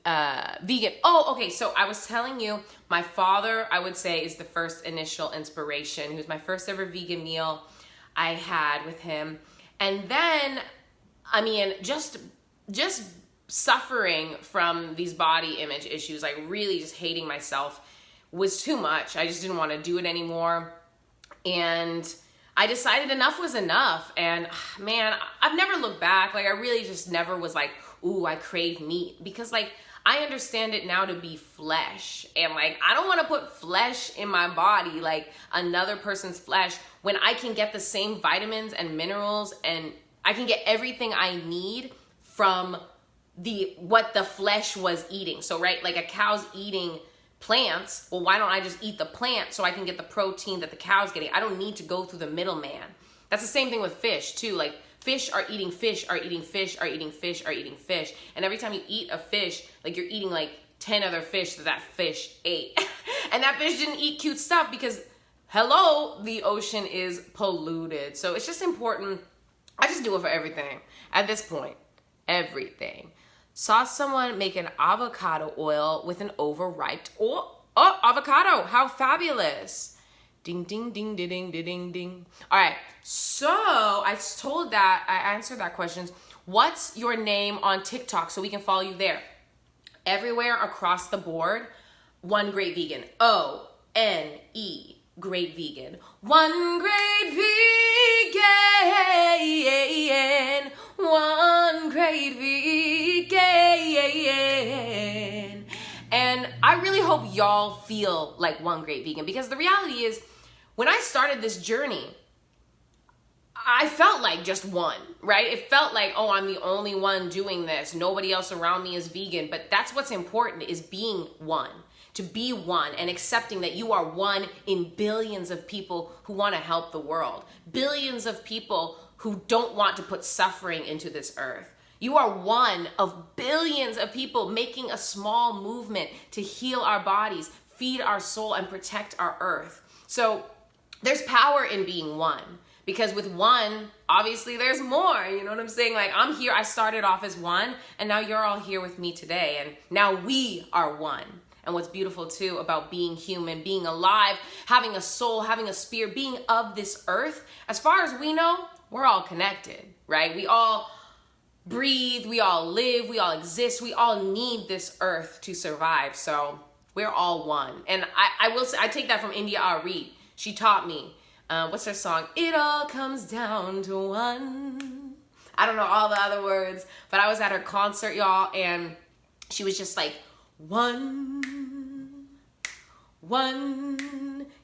vegan? Oh, okay. So I was telling you, my father, I would say, is the first initial inspiration. He was my first ever vegan meal I had with him. And then, I mean, just suffering from these body image issues, like really just hating myself was too much. I just didn't want to do it anymore. And I decided enough was enough. And man, I've never looked back. Like I really just never was like, ooh, I crave meat. Because like, I understand it now to be flesh. And like, I don't want to put flesh in my body, like another person's flesh, when I can get the same vitamins and minerals and I can get everything I need from what the flesh was eating. So right, like a cow's eating plants, well, why don't I just eat the plant so I can get the protein that the cow's getting? I don't need to go through the middleman. That's the same thing with fish too. Like fish are eating fish, are eating fish, are eating fish, are eating fish. And every time you eat a fish, like you're eating like 10 other fish that fish ate. And that fish didn't eat cute stuff because, hello, the ocean is polluted. So it's just important. I just do it for everything. At this point, everything. Saw someone make an avocado oil with an overripe avocado. How fabulous. Ding, ding, ding, ding, ding, ding, ding. All right. So I answered that question. What's your name on TikTok so we can follow you there? Everywhere across the board, One Great Vegan. O-N-E, Great Vegan. One Great Vegan. One Great Vegan. And I really hope y'all feel like One Great Vegan because the reality is when I started this journey, I felt like just one, right? It felt like, oh, I'm the only one doing this. Nobody else around me is vegan. But that's what's important, is being one. To be one and accepting that you are one in billions of people who want to help the world. Billions of people who don't want to put suffering into this earth. You are one of billions of people making a small movement to heal our bodies, feed our soul, and protect our earth. So there's power in being one. Because with one, obviously there's more, you know what I'm saying? Like, I'm here, I started off as one, and now you're all here with me today, and now we are one. And what's beautiful too about being human, being alive, having a soul, having a spirit, being of this earth, as far as we know, we're all connected, right? We all breathe, we all live, we all exist, we all need this earth to survive. So we're all one. And I will say, I take that from India Ari. She taught me. What's her song? It all comes down to one. I don't know all the other words, but I was at her concert, y'all, and she was just like, one,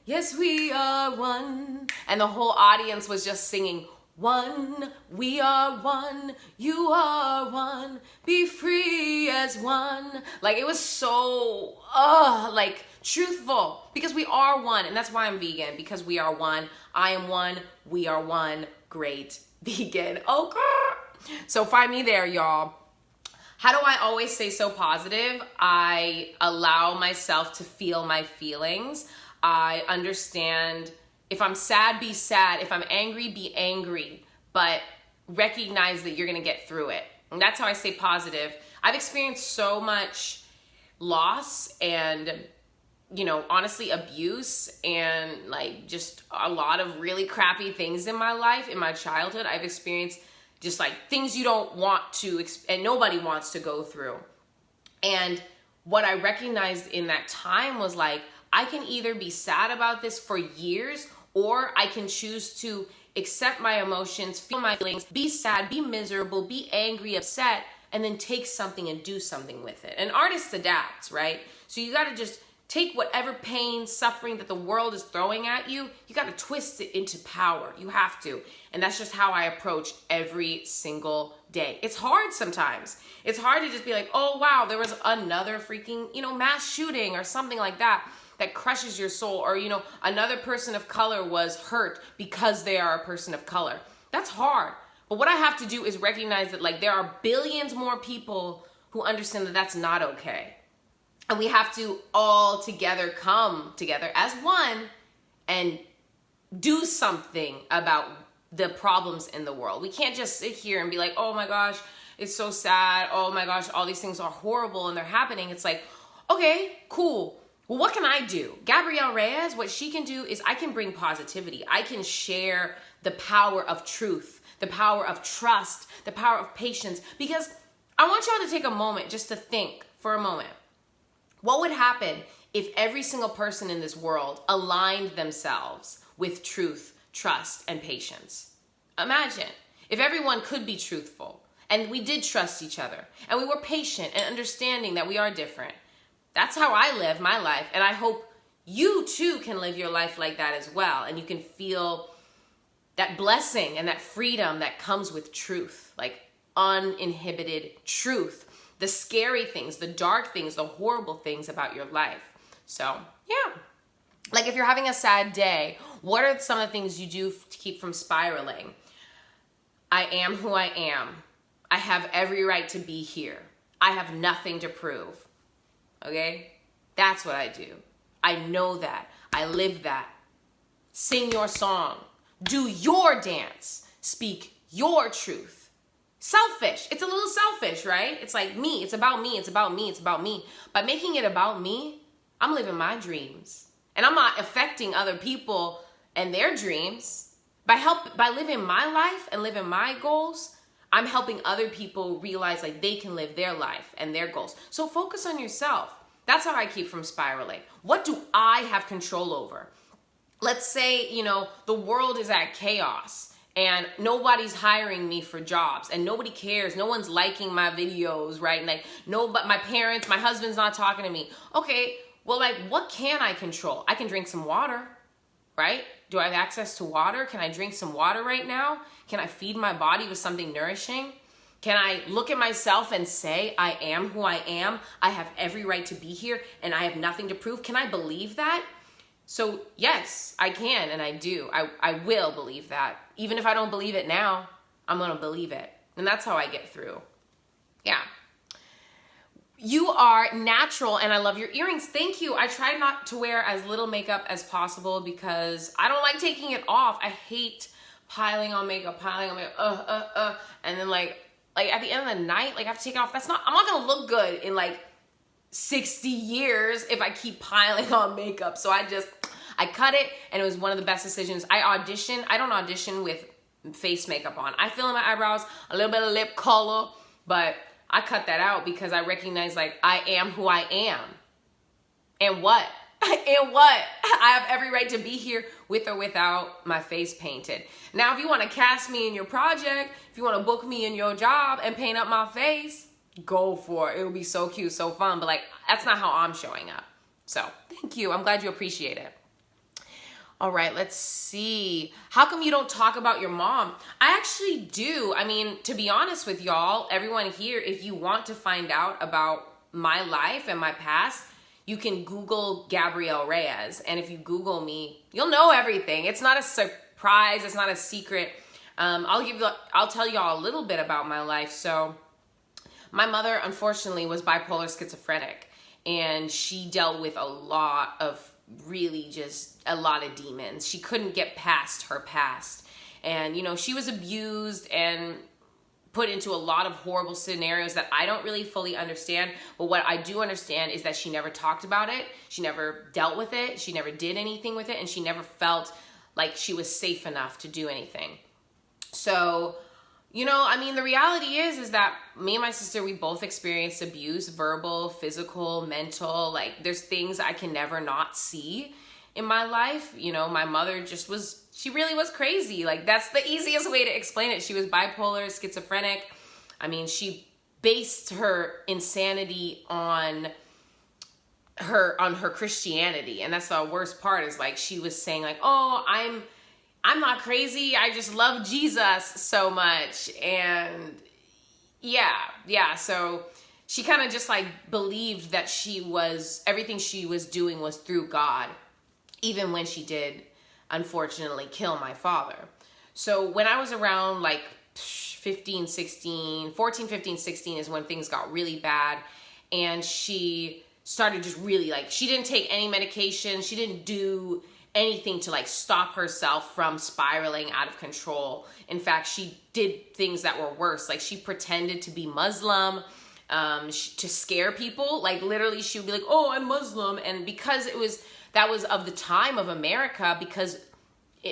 yes, we are one. And the whole audience was just singing, one, we are one, you are one, be free as one. Like, it was so, like, truthful, because we are one. And that's why I'm vegan, because we are one. I am one, we are one. Great vegan. Okay. So find me there, y'all. How do I always stay so positive? I allow myself to feel my feelings. I understand, if I'm sad, be sad. If I'm angry, be angry. But recognize that you're gonna get through it. And that's how I stay positive. I've experienced so much loss and, you know, honestly, abuse and like just a lot of really crappy things in my life, in my childhood. I've experienced just like things you don't want to, and nobody wants to go through. And what I recognized in that time was like, I can either be sad about this for years, or I can choose to accept my emotions, feel my feelings, be sad, be miserable, be angry, upset, and then take something and do something with it. And artists adapt, right? So you got to just take whatever pain, suffering that the world is throwing at you, you got to twist it into power. You have to. And that's just how I approach every single day. It's hard sometimes. It's hard to just be like, oh, wow, there was another freaking, you know, mass shooting or something like that crushes your soul. Or, you know, another person of color was hurt because they are a person of color. That's hard. But what I have to do is recognize that, like, there are billions more people who understand that that's not okay. And we have to all together come together as one and do something about the problems in the world. We can't just sit here and be like, oh my gosh, it's so sad. Oh my gosh, all these things are horrible and they're happening. It's like, okay, cool. Well, what can I do? Gabrielle Reyes, what she can do is I can bring positivity. I can share the power of truth, the power of trust, the power of patience. Because I want y'all to take a moment just to think for a moment. What would happen if every single person in this world aligned themselves with truth, trust, and patience? Imagine if everyone could be truthful and we did trust each other and we were patient and understanding that we are different. That's how I live my life. And I hope you too can live your life like that as well. And you can feel that blessing and that freedom that comes with truth, like uninhibited truth. The scary things, the dark things, the horrible things about your life. So, yeah. Like if you're having a sad day, what are some of the things you do to keep from spiraling? I am who I am. I have every right to be here. I have nothing to prove. Okay? That's what I do. I know that. I live that. Sing your song. Do your dance. Speak your truth. Selfish. It's a little selfish, right? It's like me. It's about me. It's about me. It's about me. By making it about me, I'm living my dreams. And I'm not affecting other people and their dreams. By living my life and living my goals, I'm helping other people realize like they can live their life and their goals. So focus on yourself. That's how I keep from spiraling. What do I have control over? Let's say, you know, the world is at chaos. And nobody's hiring me for jobs and nobody cares. No one's liking my videos, right? And like, no, but my parents, my husband's not talking to me. Okay, well, like, what can I control? I can drink some water, right? Do I have access to water? Can I drink some water right now? Can I feed my body with something nourishing? Can I look at myself and say, I am who I am? I have every right to be here and I have nothing to prove. Can I believe that? So yes, I can and I do. I will believe that. Even if I don't believe it now, I'm going to believe it. And that's how I get through. Yeah. You are natural and I love your earrings. Thank you. I try not to wear as little makeup as possible because I don't like taking it off. I hate piling on makeup, and then like at the end of the night, like I have to take it off. I'm not going to look good in like 60 years if I keep piling on makeup. So I cut it and it was one of the best decisions. I don't audition with face makeup on. I fill in my eyebrows, a little bit of lip color, but I cut that out because I recognize like I am who I am. And what? And what? I have every right to be here with or without my face painted. Now, if you want to cast me in your project, if you want to book me in your job and paint up my face, go for it. It would be so cute, so fun. But like, that's not how I'm showing up. So thank you. I'm glad you appreciate it. All right, let's see. How come you don't talk about your mom? I actually do. I mean, to be honest with y'all, everyone here, if you want to find out about my life and my past, you can Google Gabrielle Reyes. And if you Google me, you'll know everything. It's not a surprise. It's not a secret. I'll tell y'all a little bit about my life. So my mother, unfortunately, was bipolar schizophrenic. And she dealt with a lot of demons. She couldn't get past her past. And, she was abused and put into a lot of horrible scenarios that I don't really fully understand. But what I do understand is that she never talked about it. She never dealt with it. She never did anything with it. And she never felt like she was safe enough to do anything. So, the reality is that me and my sister, we both experienced abuse, verbal, physical, mental. Like, there's things I can never not see in my life. My mother she really was crazy. Like, that's the easiest way to explain it. She was bipolar, schizophrenic. I mean, she based her insanity on her Christianity. And that's the worst part, is like, she was saying like, oh, I'm not crazy. I just love Jesus so much. And yeah. So she kind of just like believed that everything she was doing was through God, even when she did, unfortunately, kill my father. So when I was around like 14, 15, 16 is when things got really bad. And she started just really she didn't take any medication. She didn't do anything to like stop herself from spiraling out of control. In fact, she did things that were worse. Like, she pretended to be Muslim to scare people. Like, literally, she would be like, oh, I'm Muslim. And because that was of the time of America, because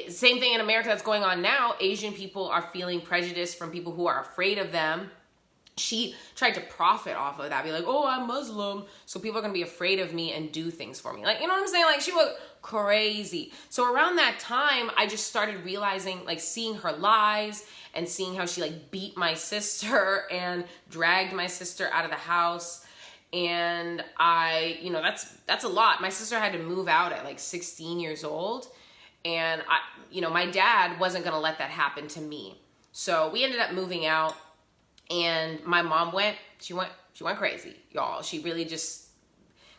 same thing in America that's going on now, Asian people are feeling prejudice from people who are afraid of them. She tried to profit off of that, be like, oh, I'm Muslim, so people are going to be afraid of me and do things for me. Like, you know what I'm saying? Like, she was crazy. So around that time, I just started realizing, like, seeing her lies and seeing how she, like, beat my sister and dragged my sister out of the house. And that's a lot. My sister had to move out at, like, 16 years old. And, my dad wasn't going to let that happen to me. So we ended up moving out. And my mom went crazy, y'all. She really just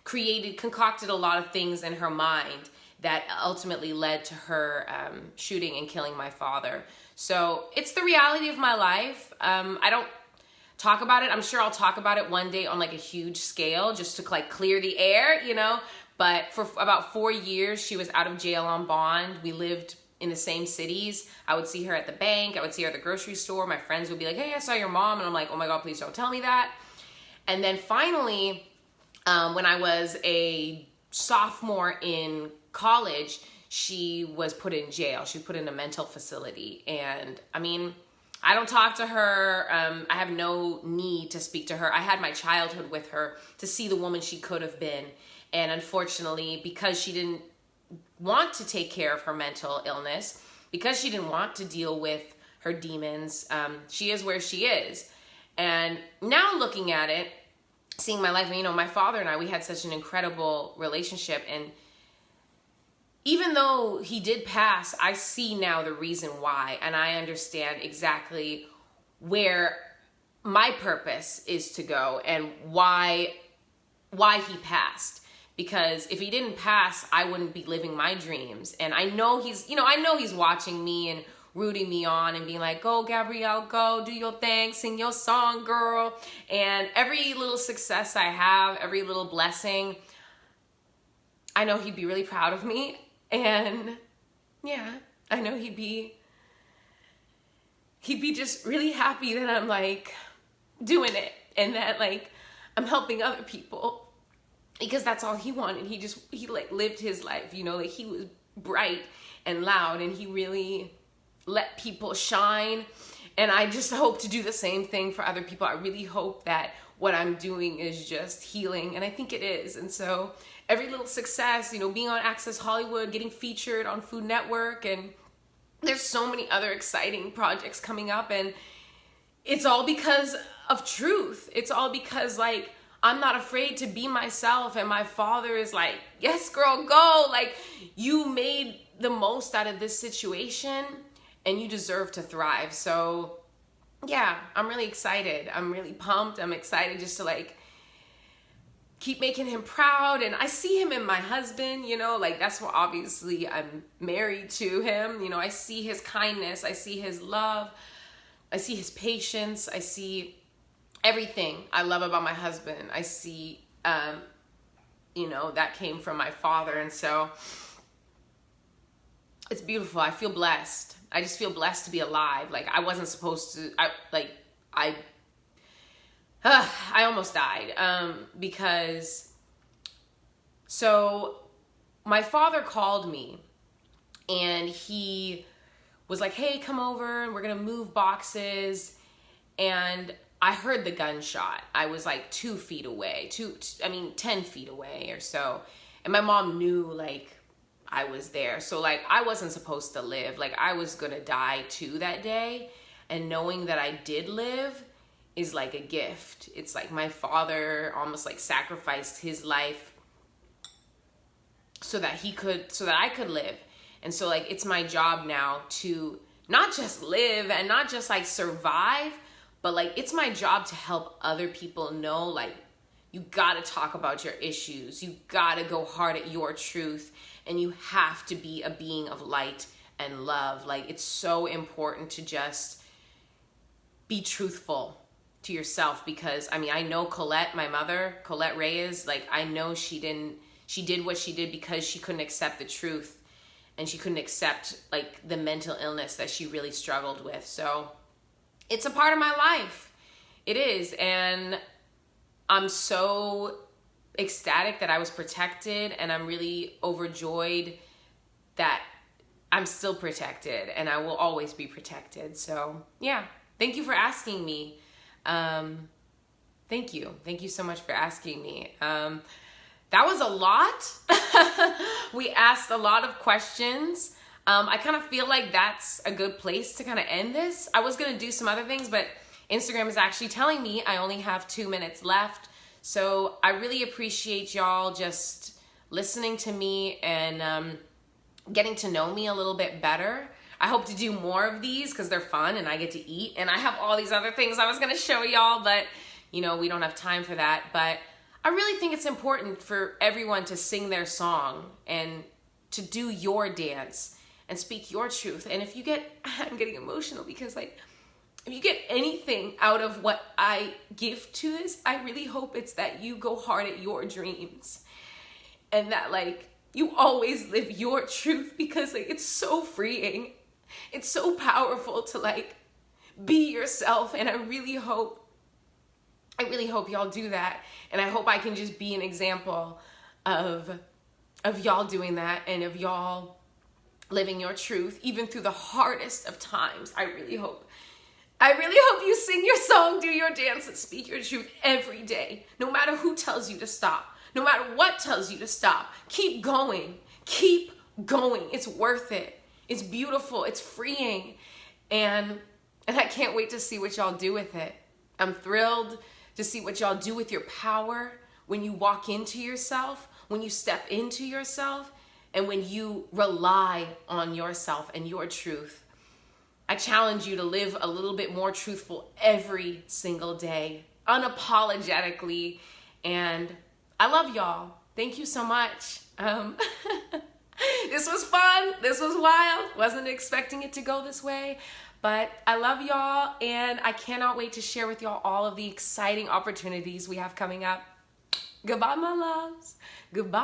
concocted a lot of things in her mind that ultimately led to her shooting and killing my father. So it's the reality of my life. I don't talk about it. I'm sure I'll talk about it one day on like a huge scale, just to like clear the air, But for about 4 years, she was out of jail on bond. We lived in the same cities. I would see her at the bank. I would see her at the grocery store. My friends would be like, hey, I saw your mom. And I'm like, oh my God, please don't tell me that. And then finally, when I was a sophomore in college, she was put in jail. She was put in a mental facility. And I don't talk to her. I have no need to speak to her. I had my childhood with her to see the woman she could have been. And unfortunately, because she didn't want to take care of her mental illness, because she didn't want to deal with her demons, she is where she is. And now looking at it, seeing my life, my father and I, we had such an incredible relationship, and even though he did pass, I see now the reason why, and I understand exactly where my purpose is to go and why he passed. Because if he didn't pass, I wouldn't be living my dreams. And I know he's watching me and rooting me on and being like, go Gabrielle, go do your thing, sing your song, girl. And every little success I have, every little blessing, I know he'd be really proud of me. And yeah, I know he'd be just really happy that I'm like doing it and that like I'm helping other people, because that's all he wanted. He like lived his life, you know, like he was bright and loud and he really let people shine. And I just hope to do the same thing for other people. I really hope that what I'm doing is just healing, and I think it is. And so every little success, you know, being on Access Hollywood, getting featured on Food Network, and there's so many other exciting projects coming up, and it's all because of truth. It's all because like I'm not afraid to be myself, and my father is like, yes girl, go, like you made the most out of this situation and you deserve to thrive. So yeah, I'm really excited. I'm really pumped. I'm excited just to like keep making him proud. And I see him in my husband, you know, like that's what obviously I'm married to him. You know, I see his kindness. I see his love. I see his patience. I see everything I love about my husband. I see, you know, that came from my father. And so it's beautiful. I feel blessed. I just feel blessed to be alive. Like I wasn't supposed to, I almost died because, so my father called me and he was like, hey, come over and we're going to move boxes. And I heard the gunshot. I was like 2 feet away, 10 feet away or so. And my mom knew like I was there. So like I wasn't supposed to live. Like I was going to die too that day. And knowing that I did live is like a gift. It's like my father almost like sacrificed his life so that I could live. And so like it's my job now to not just live and not just like survive, but like it's my job to help other people know like you gotta talk about your issues. You gotta go hard at your truth, and you have to be a being of light and love. Like it's so important to just be truthful to yourself, because I mean, I know Colette, my mother, Gabrielle Reyes, like I know she did what she did because she couldn't accept the truth, and she couldn't accept like the mental illness that she really struggled with. So it's a part of my life. It is. And I'm so ecstatic that I was protected, and I'm really overjoyed that I'm still protected, and I will always be protected. So yeah, thank you for asking me. Thank you so much for asking me. That was a lot. We asked a lot of questions. I kind of feel like that's a good place to kind of end this. I was gonna do some other things, but Instagram is actually telling me I only have 2 minutes left. So I really appreciate y'all just listening to me and getting to know me a little bit better. I hope to do more of these because they're fun and I get to eat. And I have all these other things I was going to show y'all, but you know, we don't have time for that. But I really think it's important for everyone to sing their song and to do your dance and speak your truth. And if you get, I'm getting emotional because like, if you get anything out of what I give to this, I really hope it's that you go hard at your dreams and that like you always live your truth, because like it's so freeing. It's so powerful to like be yourself. And I really hope y'all do that. And I hope I can just be an example of y'all doing that and of y'all living your truth, even through the hardest of times. I really hope you sing your song, do your dance, and speak your truth every day. No matter who tells you to stop, no matter what tells you to stop, keep going. Keep going. It's worth it. It's beautiful. It's freeing. And I can't wait to see what y'all do with it. I'm thrilled to see what y'all do with your power when you walk into yourself, when you step into yourself, and when you rely on yourself and your truth. I challenge you to live a little bit more truthful every single day, unapologetically. And I love y'all. Thank you so much. This was fun. This was wild. Wasn't expecting it to go this way. But I love y'all, and I cannot wait to share with y'all all of the exciting opportunities we have coming up. Goodbye, my loves. Goodbye.